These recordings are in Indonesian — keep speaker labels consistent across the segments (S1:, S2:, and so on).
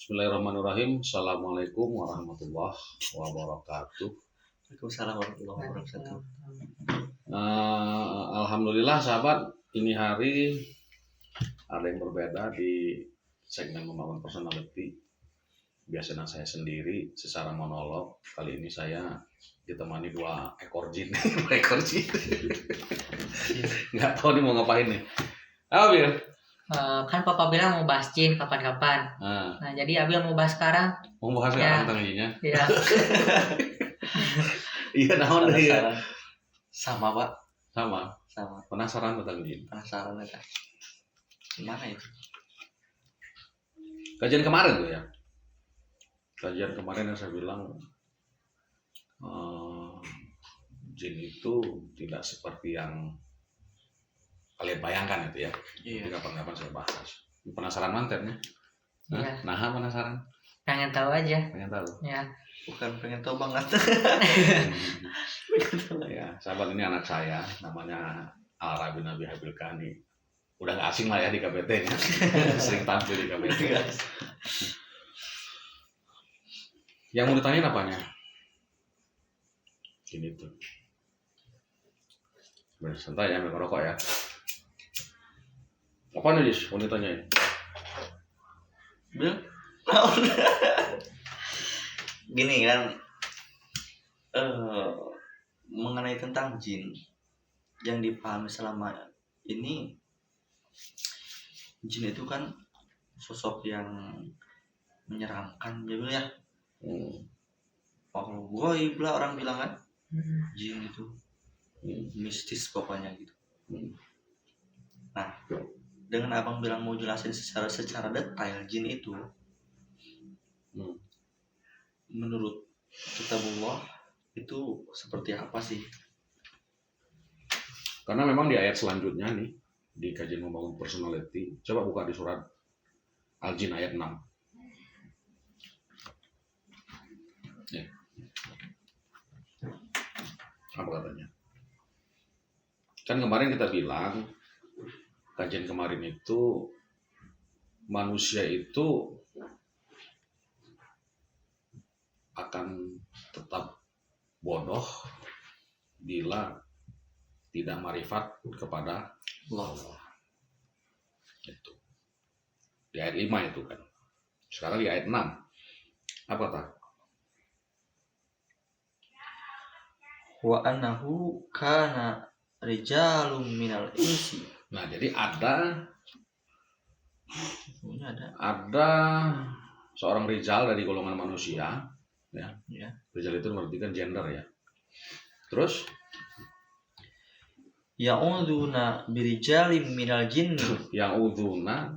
S1: Bismillahirrahmanirrahim. Assalamualaikum warahmatullahi wabarakatuh.
S2: Waalaikumsalam warahmatullahi wabarakatuh.
S1: Alhamdulillah sahabat, ini hari ada yang berbeda di segmen membangun personality. Biasanya saya sendiri secara monolog. Kali ini saya ditemani 2 ekor jin. 2 ekor jin. Nggak tahu nih mau ngapain nih. Apa Bil?
S3: Kan papa bilang mau bahas jin kapan-kapan. Nah jadi Abil mau bahas sekarang.
S1: Mau bahas sekarang tentang jinnya?
S3: Iya.
S1: Iya, naon ya?
S2: Sama Pak.
S1: Sama.
S2: Penasaran
S1: tentang jin.
S2: Penasaran kan? Gimana itu?
S1: Kajian kemarin tuh ya. Kajian kemarin yang saya bilang jin itu tidak seperti yang kalian bayangkan itu ya. Jadi kapan-kapan saya bahas. Penasaran mantennya?
S3: Iya.
S1: Nah, penasaran?
S3: Pengen tahu aja.
S1: Pengen tahu?
S3: Ya.
S2: Bukan pengen tahu banget.
S1: Ya, sahabat, ini anak saya, namanya Al-Rabi Nabi Habil Kani. Udah gak asing lah ya di KBT nya. Sering tampil di KBT. Yang mau ditanyain apanya? Gini tuh. Bersantai ya, ambil rokok ya. Apa nih, Jis? Mau ditanyain?
S2: Bil? Gini kan, mengenai tentang jin yang dipahami selama ini, jin itu kan sosok yang menyeramkan ya Bil ya. Kalau goib lah orang bilang kan, jin itu mistis pokoknya gitu. Nah, dengan abang bilang mau jelasin secara detail jin itu, menurut kitabullah itu seperti apa sih?
S1: Karena memang di ayat selanjutnya nih, di kajian membangun personality, coba buka di surat Al-Jin ayat 6. Ya. Apa katanya? Kan kemarin kita bilang, kajian kemarin itu, manusia itu akan tetap bodoh bila tidak marifat kepada Allah. Itu. Di ayat 5 itu kan. Sekarang di ayat 6. Apa kata?
S2: Wa annahu kana rijalum minal insi.
S1: Nah, jadi ada seorang rijal dari golongan manusia, ya. Rijal itu mengartikan gender ya. Terus
S2: ya'udzuna birijalim minal jinni.
S1: Ya'udzuna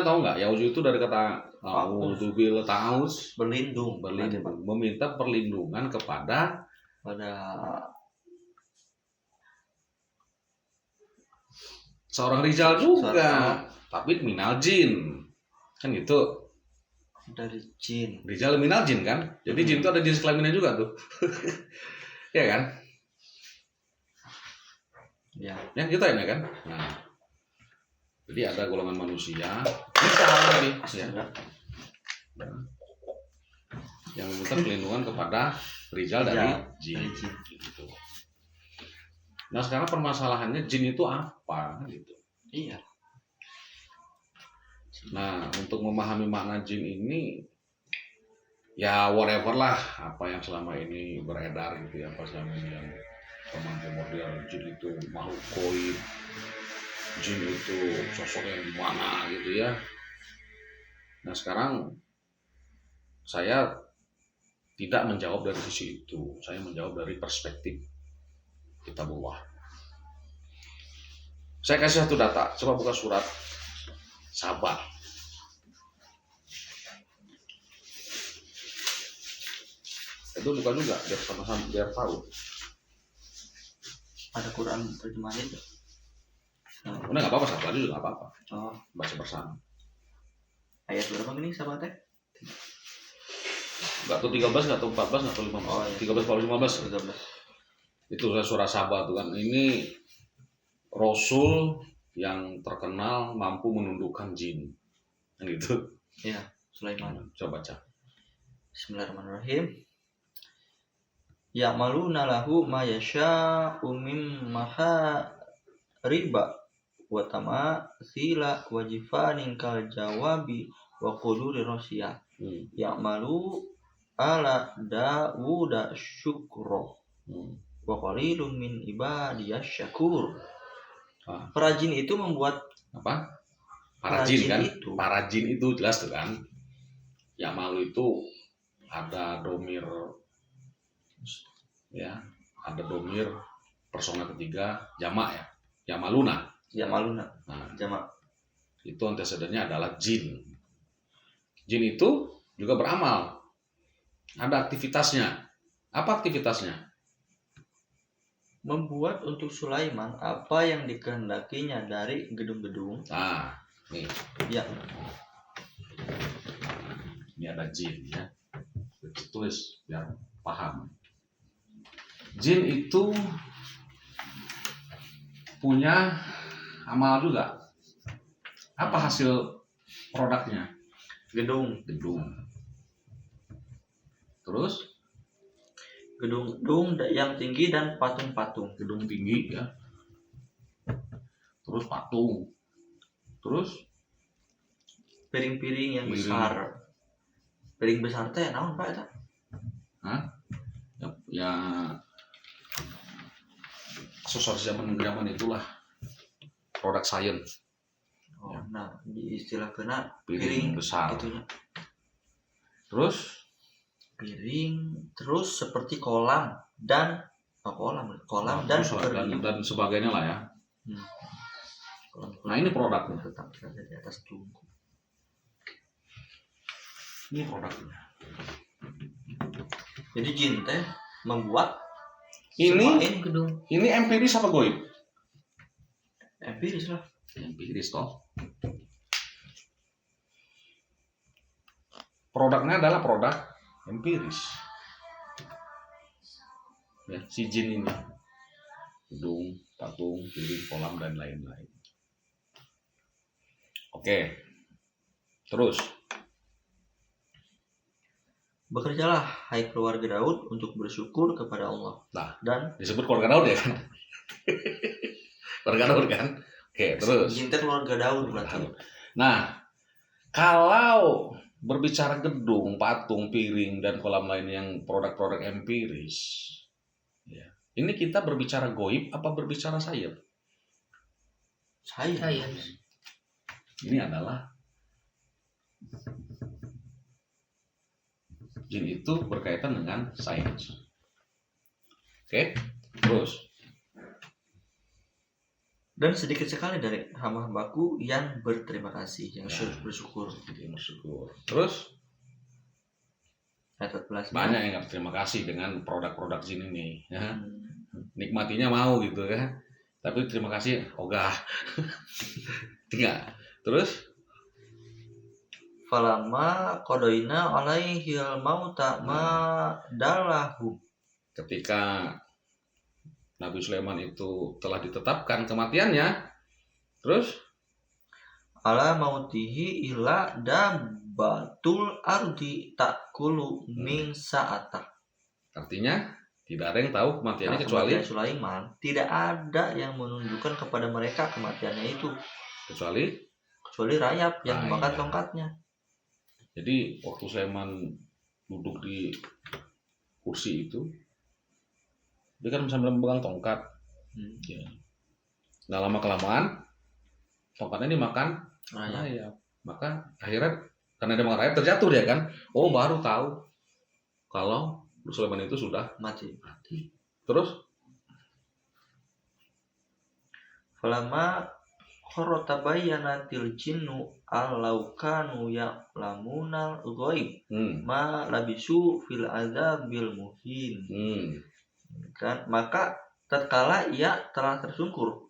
S1: tahu nggak? Ya'udzu itu dari kata a'udzubil ta'awuz, berlindung, meminta perlindungan kepada seorang rijal juga, tapi minal jin. Kan gitu.
S2: Dari jin.
S1: Rijal minal jin kan? Jadi jin itu ada jenis kelaminnya juga tuh. Ya kan?
S2: Ya.
S1: Yang kita ini kan? Nah. Jadi ada golongan manusia, tadi, ya. Yang meminta perlindungan kepada rijal dari jin. Gitu. Nah, sekarang permasalahannya jin itu apa gitu.
S2: Iya.
S1: Nah, untuk memahami makna jin ini, ya whatever lah apa yang selama ini beredar gitu ya, pas selama ini yang model jin itu makhluk goib, jin itu sosok yang gimana gitu ya. Nah, sekarang saya tidak menjawab dari sisi itu, saya menjawab dari perspektif kitabullah. Saya kasih satu data, coba buka surat Sabah. Itu bukan juga, biar sama-sama biar tahu.
S2: Ada Quran terjemahan itu.
S1: Udah nggak apa-apa, satu aja juga nggak apa-apa. Baca bersama.
S2: Ayat berapa ini sama teh?
S1: Nggak tahu 13, nggak tahu 14, nggak tahu 15. 13, 14, 15. Itu surah Sabah tuh kan. Ini Rasul yang terkenal mampu menundukkan jin. Gitu.
S2: Ya, Sulaiman.
S1: Coba baca.
S2: Bismillahirrahmanirrahim. Ya'maluna lahu ma yasha'u mim mahariba wa tamathila wa jifanin kal jawabi wa quduri rasiyah. Ya'malu ala Dawuda syukro wa qalilun min ibadiyasy syakur. Perajin itu membuat
S1: apa? Para jin kan?
S2: itu.
S1: Para jin itu jelas tuh kan. Ya'malu itu ada domir, ya, ada domir persona ketiga jamak ya. Ya'maluna. Nah,
S2: Jamak.
S1: itu antecedennya adalah jin. Jin itu juga beramal. Ada aktivitasnya. Apa aktivitasnya?
S2: Membuat untuk Sulaiman apa yang dikehendakinya dari gedung-gedung.
S1: Nah, nih.
S2: Ya.
S1: Ini ada jin ya. Tulis biar paham. Jin itu punya amal juga. Apa hasil produknya?
S2: Gedung.
S1: Terus
S2: Gedung yang tinggi dan patung-patung.
S1: gedung tinggi ya. Terus patung. Terus
S2: Piring-piring yang besar. Piring besar teh naon Pak eta?
S1: ya aksesoris zaman itulah produk science.
S2: Oh, nah di istilah kena
S1: Piring besar.
S2: gitunya.
S1: Terus
S2: Piring terus seperti kolam dan dan
S1: dan sebagainya lah ya. Nah, ini produknya.
S2: Tetap berada di atas tungku.
S1: Ini produknya.
S2: Jadi jin teh membuat
S1: Ini
S3: gedung.
S1: ini empiris apa goib?
S2: empiris lah.
S1: Empiris toh. Produknya adalah produk empiris. Ya, si jin ini. Gedung, patung, piring, kolam dan lain-lain. Oke. Terus
S2: Bekerjalah hai keluarga Daud untuk bersyukur kepada Allah.
S1: Nah,
S2: dan
S1: disebut keluarga Daud ya kan? Keluarga Daud kan? Oke, terus.
S2: jin teh keluarga Daud berarti.
S1: Nah, kalau berbicara gedung, patung, piring, dan kolam lain yang produk-produk empiris, ya, ini kita berbicara goib apa berbicara sains?
S2: Saya.
S1: Ini adalah jin itu berkaitan dengan sains. Oke, terus.
S2: Dan sedikit sekali dari hamba-hambaku yang berterima kasih, yang bersyukur.
S1: Terus
S2: Ayat 14.
S1: banyak yang berterima kasih dengan produk-produk jin ini. Ya. Nikmatinya mau gitu ya. Tapi terima kasih ogah. Tidak. Terus
S2: Falama qadoina alaihil mauta ma dalahu.
S1: ketika Nabi Sulaiman itu telah ditetapkan kematiannya, terus
S2: Ala mautihi illa dabbatul ardi takulu min sa'atah.
S1: artinya tidak ada yang tahu kematiannya kecuali
S2: kematian Sulaiman, tidak ada yang menunjukkan kepada mereka kematiannya itu kecuali rayap yang memakan tongkatnya.
S1: Jadi waktu Sulaiman duduk di kursi itu, dia kan sambil memegang tongkat. Ya. Nah, lama kelamaan tongkatnya dimakan rayap. Maka akhirnya karena dia makan rayap terjatuh dia kan. Oh, baru tahu kalau Sulaiman itu sudah
S2: mati.
S1: Terus
S2: Falamma tabayyanatil jinnu allau kanu ya'lamunal ghaib ma labisu fil adzabil muhin. Kan maka tatkala ia telah tersungkur.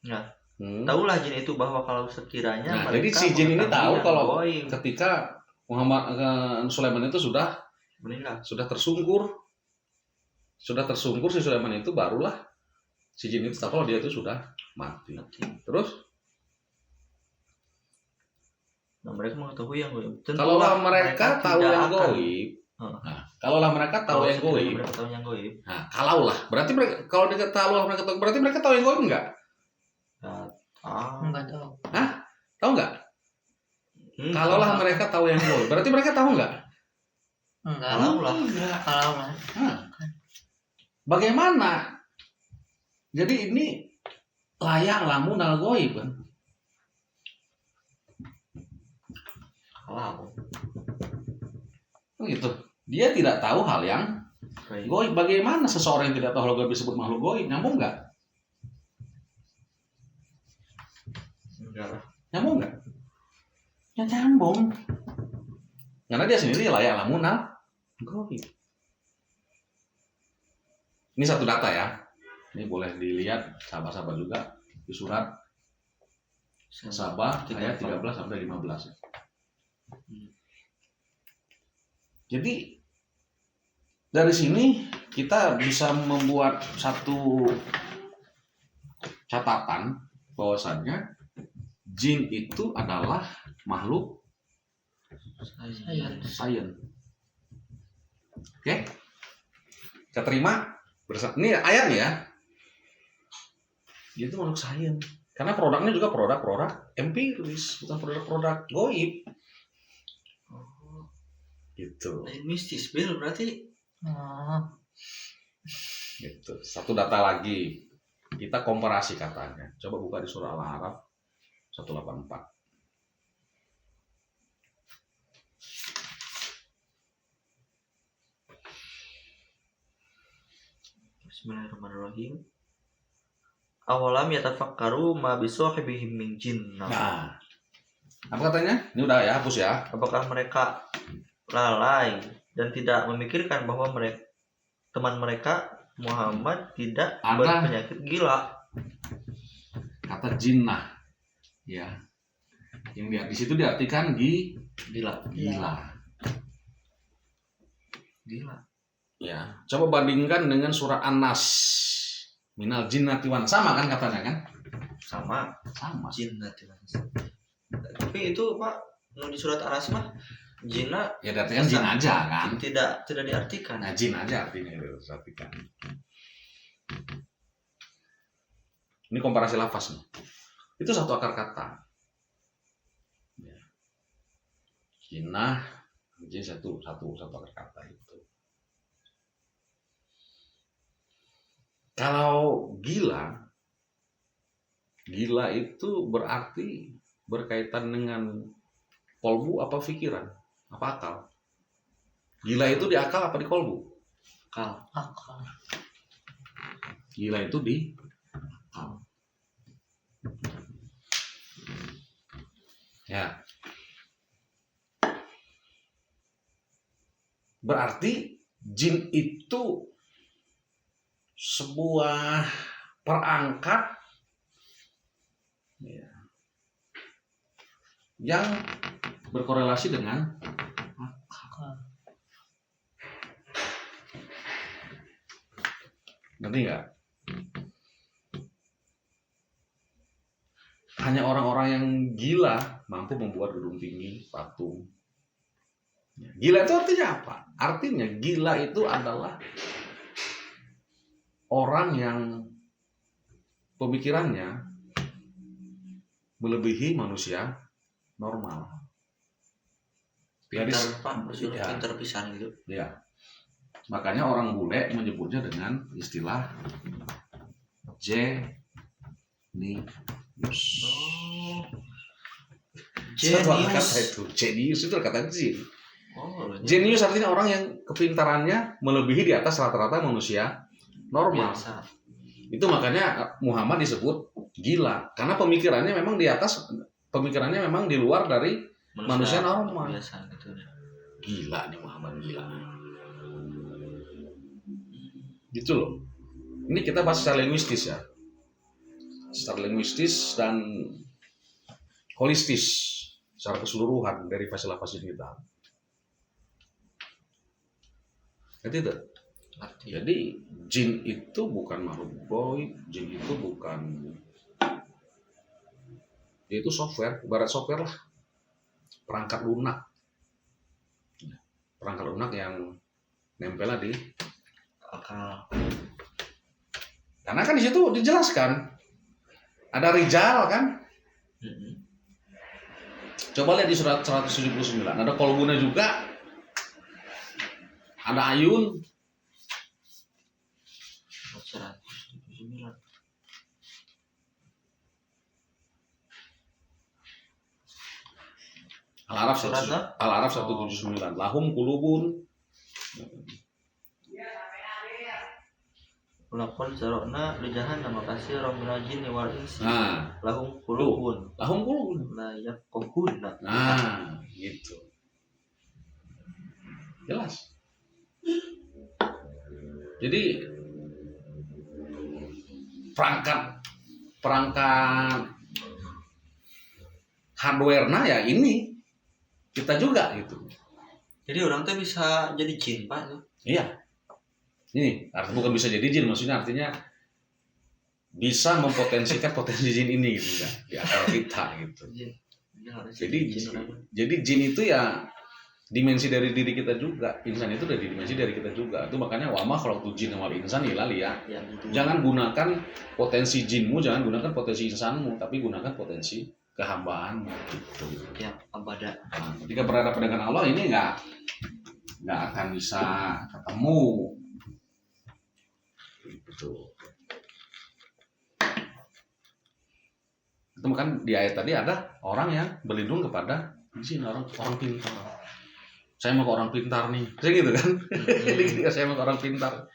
S2: Nah, tahulah jin itu bahwa kalau sekiranya
S1: mereka jadi si jin ini tahu kalau
S2: goib,
S1: ketika Muhammad Sulaiman itu sudah
S2: meninggal,
S1: sudah tersungkur si Sulaiman itu, barulah si jin itu tahu kalau dia itu sudah mati. Terus
S2: Nah, mereka mengetahui yang goib.
S1: Kalaulah mereka tahu
S2: tidak
S1: yang
S2: akan-
S1: goib, nah, kalaulah mereka tahu
S2: Kalau
S1: yang
S2: sekiranya
S1: goib,
S2: mereka tahu yang goib.
S1: nah, kalaulah berarti mereka kalau dia tahu mereka tahu, berarti mereka tahu yang goib enggak?
S3: Enggak tahu.
S1: Tahu enggak? Kalaulah mereka tahu yang goib, berarti mereka tahu enggak?
S3: Enggak.
S1: Enggak.
S3: Kalau lah.
S1: Bagaimana? Jadi ini layak lamun al goib kan?
S2: Kalau
S1: Gitu. Dia tidak tahu hal yang
S2: goib.
S1: goib. Bagaimana seseorang yang tidak tahu hal goib disebut makhluk goib? Nyambung nggak?
S2: Enggak lah.
S1: Nyambung nggak? Ya nyambung. Karena dia sendiri layak lamun al goib. Ini satu data ya. Ini boleh dilihat sahabat-sahabat juga di surat Sabah ayat 13 sampai 15. Jadi dari sini kita bisa membuat satu catatan bahwasannya jin itu adalah makhluk sains. Oke? Kita terima ini ayat ya. Dia itu makhluk sains. Karena produknya juga produk-produk empiris, bukan produk-produk goib. Gitu.
S2: Lain mistis, Bil, berarti.
S3: Oh.
S1: Gitu. Satu data lagi. Kita komparasi katanya. Coba buka di surah Al-A'raf 184.
S2: Bismillahirrahmanirrahim. Awalam yatafakkaru ma bisahibihim min jin.
S1: Nah, apa katanya? Ini udah ya, hapus ya.
S2: Apakah mereka lalai dan tidak memikirkan bahwa mereka teman mereka Muhammad tidak
S1: Ada.
S2: berpenyakit gila?
S1: Kata jinnah. Ya. Yang di situ diartikan
S2: Gila.
S1: gila.
S2: Gila.
S1: Ya, coba bandingkan dengan surah An-Nas. Minal jinnati wan, sama kan katanya kan?
S2: Sama
S1: Sama.
S2: jinnah. Tapi itu Pak, di surat Aras mah jinnah
S1: Ya artinya jin aja kan?
S2: tidak diartikan.
S1: Nah, jin aja artinya itu artikan. Ini komparasi lafaz nih. Itu satu akar kata. Ya. Jinnah, jin satu akar kata itu. Kalau gila itu berarti berkaitan dengan kolbu apa pikiran, apa akal. Gila itu di akal apa di kolbu?
S2: Akal.
S1: Gila itu di akal. Ya. Berarti jin itu sebuah perangkat ya, yang berkorelasi dengan akal. Ngerti nggak? Hanya orang-orang yang gila mampu membuat gedung tinggi, patung. Gila itu artinya apa? Artinya gila itu adalah orang yang pemikirannya melebihi manusia normal.
S2: Pintar,
S1: Ya.
S2: pintar pisan gitu.
S1: Ya. Makanya orang bule menyebutnya dengan istilah genius.
S2: Oh.
S1: Satu kata
S2: Genius.
S1: itu. Genius itu kata jin.
S2: Oh,
S1: Genius artinya orang yang kepintarannya melebihi di atas rata-rata manusia normal.
S2: biasa.
S1: Itu makanya Muhammad disebut gila karena pemikirannya memang di atas, pemikirannya memang di luar dari manusia normal.
S2: Biasa gitu.
S1: Gila nih Muhammad, gila. Gitu loh. Ini kita bahas secara linguistis ya. Secara linguistis dan holistis secara keseluruhan dari fasil-fasil kita. Itu. Jadi jin itu bukan makhluk goib, jin itu bukan, itu software, ibarat software lah. perangkat lunak. Perangkat lunak yang nempel di
S2: akal.
S1: Karena kan di situ dijelaskan ada rijal kan. Coba lihat di surat 179 ada kolbuna juga, ada ayun.
S2: 179.
S1: Al-Araf 179. Lahum kulubun.
S2: Ulakon sarokna di jahannam makasih minal jinni wal insi.
S1: Nah,
S2: Lahum qulubun la yafqahuna.
S1: Nah, gitu. Jelas. Jadi perangkat hardware-nya ya ini kita juga gitu.
S2: Jadi orang tuh bisa jadi jin, Pak.
S1: Iya. Ini artinya bukan bisa jadi jin, maksudnya artinya bisa mempotensikan potensi jin ini gitu kan di akal kita gitu. Jadi jin itu ya dimensi dari diri kita juga, insan itu dari dimensi dari kita juga. Itu makanya wama kalau tuh jin wal insan hilal ya. Jangan gunakan potensi jinmu, jangan gunakan potensi insanmu, tapi gunakan potensi kehambaanmu gitu.
S2: Ya, abada.
S1: Nah, ketika berhadapan dengan Allah ini nggak akan bisa ketemu. Gitu. Itu kan di ayat tadi ada orang yang berlindung kepada jin, orang pintar. Saya mau ke orang pintar nih, saya gitu kan. Saya mau ke orang pintar.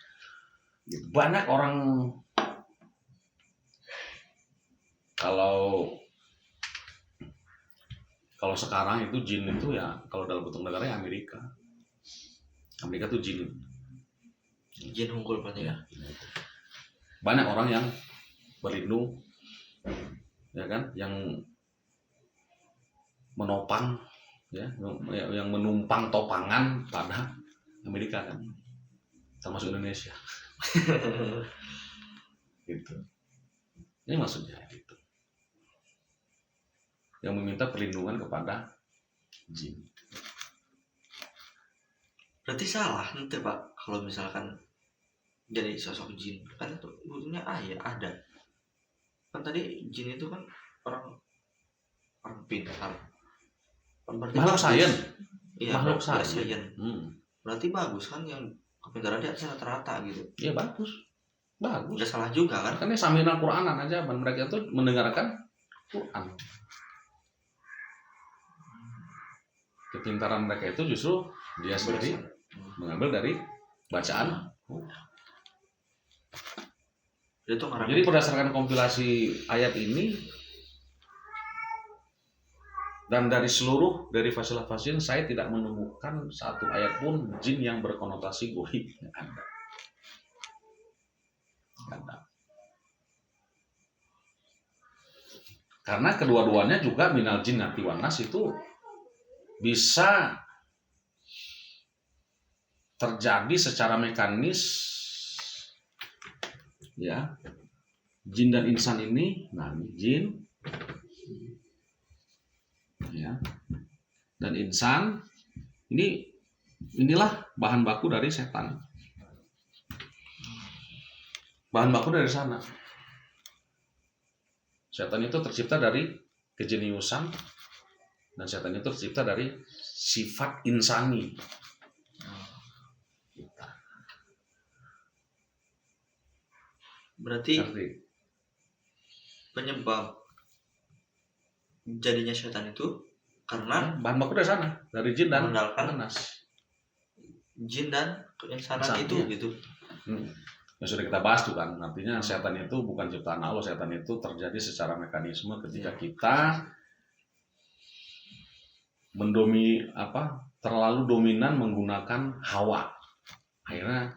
S1: Banyak orang kalau sekarang itu jin itu ya kalau dalam bentuk negara ya Amerika tuh jin
S2: unggul berarti ya.
S1: Banyak orang yang berlindung ya kan, yang menopang ya, yang menumpang topangan pada Amerika kan, termasuk Indonesia. Gitu. Ini maksudnya gitu. Yang meminta perlindungan kepada jin.
S2: Berarti salah nanti Pak kalau misalkan jadi sosok jin kan itu butuhnya ya ada. Kan tadi jin itu kan orang pintar.
S1: Makhluk sains.
S2: Iya,
S1: makhluk sains.
S2: Berarti bagus kan yang kepintaran dia rata-rata gitu.
S1: Iya bagus.
S2: Udah salah juga kan?
S1: Kan ini sambil Quranan aja, mereka tuh mendengarkan Quran. Kepintaran mereka itu justru dia sendiri mengambil dari bacaan. Jadi berdasarkan kompilasi ayat ini dan dari seluruh dari fasil-fasil saya tidak menemukan satu ayat pun jin yang berkonotasi goib. Ada. Karena kedua-duanya juga minal jinnati wan nas itu bisa terjadi secara mekanis ya. Jin dan insan ini, nah jin ya dan insan inilah bahan baku dari setan. Bahan baku dari sana. Setan itu tercipta dari kejeniusan dan setan itu tercipta dari sifat insani.
S2: Berarti penyebab jadinya setan itu karena
S1: bahan baku dari sana, dari jin dan
S2: nas. Jin dan keinsanan itu ya. Gitu.
S1: Yang sudah kita bahas tuh kan, artinya setan itu bukan ciptaan Allah, setan itu terjadi secara mekanisme ketika kita terlalu dominan menggunakan hawa, akhirnya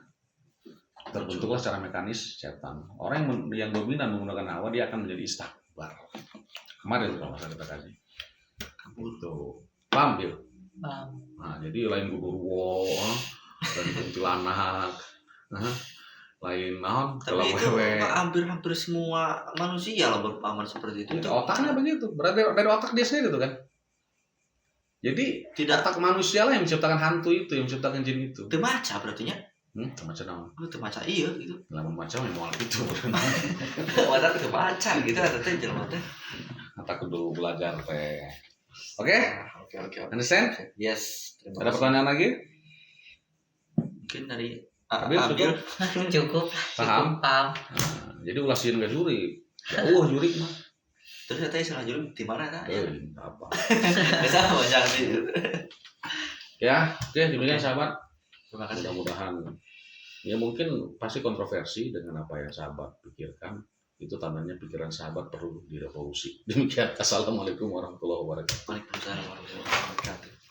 S1: terbentuklah secara mekanis setan. Orang yang dominan menggunakan hawa dia akan menjadi istakbar. Kemarin itu kalau kita kaji. Itu paham Bil?
S3: Paham.
S1: Nah, jadi lain guru dan kuntilanak, lain naon.
S2: Tapi itu hampir semua manusia lah berpahaman seperti itu.
S1: Otaknya begitu, berarti dari otak dia sendiri itu kan. Jadi
S2: Tidak
S1: otak manusia lah yang menciptakan hantu itu, yang menciptakan jin itu.
S2: teu maca berarti nya.
S1: Macam naon?
S2: Teu maca iya gitu.
S1: Lamun macam yang moal itu.
S2: Wadah teu maca gitu eta teh jelema teh.
S1: Kata kudu belajar teh. Oke,
S2: Oke.
S1: understand?
S2: Yes. Terima
S1: Ada
S2: kasih.
S1: pertanyaan lagi?
S2: Mungkin dari
S1: Abil,
S2: Abil.
S3: Cukup.
S1: Paham?
S3: Paham.
S1: Jadi ulasian ke juri. Jauh juri mah.
S2: Terus eta istilah juru di mana ta?
S1: Apa?
S2: Biasa banyak gitu.
S1: Ya, oke, demikian sahabat.
S2: Terima kasih.
S1: Mudah-mudahan ya mungkin pasti kontroversi dengan apa yang sahabat pikirkan. Itu tandanya pikiran sahabat perlu direvolusi. Demikian. Assalamualaikum warahmatullahi wabarakatuh.
S2: Waalaikumsalam warahmatullahi wabarakatuh.